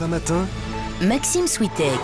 Europe 1 matin. Maxime Switek.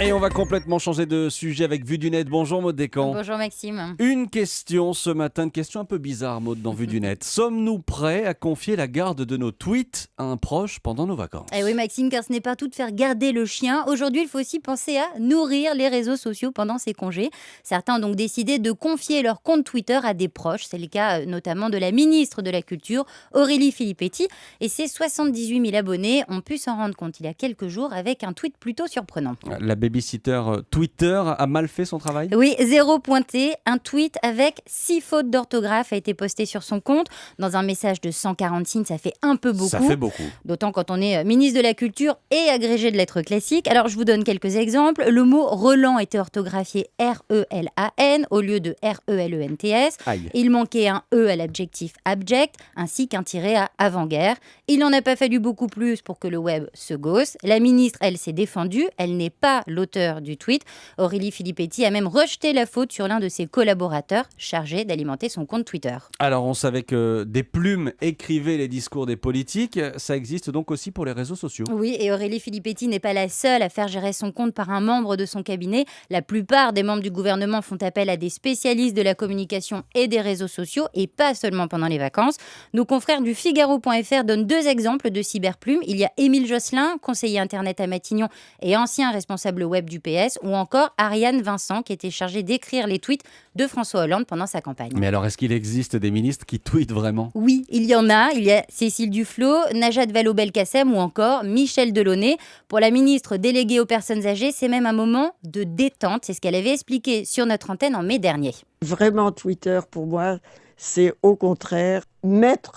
Et on va complètement changer de sujet avec Vue du Net. Bonjour Maud Descamps. Bonjour Maxime. Une question ce matin, une question un peu bizarre Maud dans Vue du Net. Sommes-nous prêts à confier la garde de nos tweets à un proche pendant nos vacances ? Eh oui Maxime, car ce n'est pas tout de faire garder le chien. Aujourd'hui, il faut aussi penser à nourrir les réseaux sociaux pendant ces congés. Certains ont donc décidé de confier leur compte Twitter à des proches. C'est le cas notamment de la ministre de la Culture, Aurélie Filippetti. Et ses 78 000 abonnés ont pu s'en rendre compte il y a quelques jours avec un tweet plutôt surprenant. La babysitter Twitter a mal fait son travail ? Oui, 0 pointé. Un tweet avec 6 fautes d'orthographe a été posté sur son compte. Dans un message de 140 signes, ça fait un peu beaucoup. Ça fait beaucoup. D'autant quand on est ministre de la Culture et agrégé de lettres classiques. Alors, je vous donne quelques exemples. Le mot Relan était orthographié R-E-L-A-N au lieu de R-E-L-E-N-T-S. Aïe. Il manquait un E à l'adjectif abject, ainsi qu'un tiret à avant-guerre. Il n'en a pas fallu beaucoup plus pour que le web se gausse. La ministre, elle, s'est défendue. Elle n'est pas l'auteur du tweet. Aurélie Filippetti a même rejeté la faute sur l'un de ses collaborateurs chargé d'alimenter son compte Twitter. Alors on savait que des plumes écrivaient les discours des politiques. Ça existe donc aussi pour les réseaux sociaux. Oui, et Aurélie Filippetti n'est pas la seule à faire gérer son compte par un membre de son cabinet. La plupart des membres du gouvernement font appel à des spécialistes de la communication et des réseaux sociaux, et pas seulement pendant les vacances. Nos confrères du Figaro.fr donnent 2 exemples de cyberplumes. Il y a Émile Josselin, conseiller internet à Matignon et ancien responsable web du PS, ou encore Ariane Vincent, qui était chargée d'écrire les tweets de François Hollande pendant sa campagne. Mais alors est-ce qu'il existe des ministres qui tweetent vraiment ? Oui, il y en a. Il y a Cécile Duflot, Najat Vallaud-Belkacem ou encore Michel Delaunay. Pour la ministre déléguée aux personnes âgées, c'est même un moment de détente. C'est ce qu'elle avait expliqué sur notre antenne en mai dernier. Vraiment, Twitter, pour moi, c'est au contraire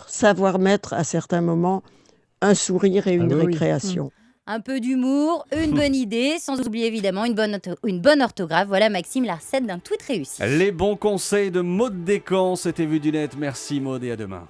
savoir mettre à certains moments un sourire et une récréation. Un peu d'humour, une bonne idée, sans oublier évidemment une bonne orthographe. Voilà Maxime, la recette d'un tweet réussi. Les bons conseils de Maud Descamps, c'était Vue du Net. Merci Maud et à demain.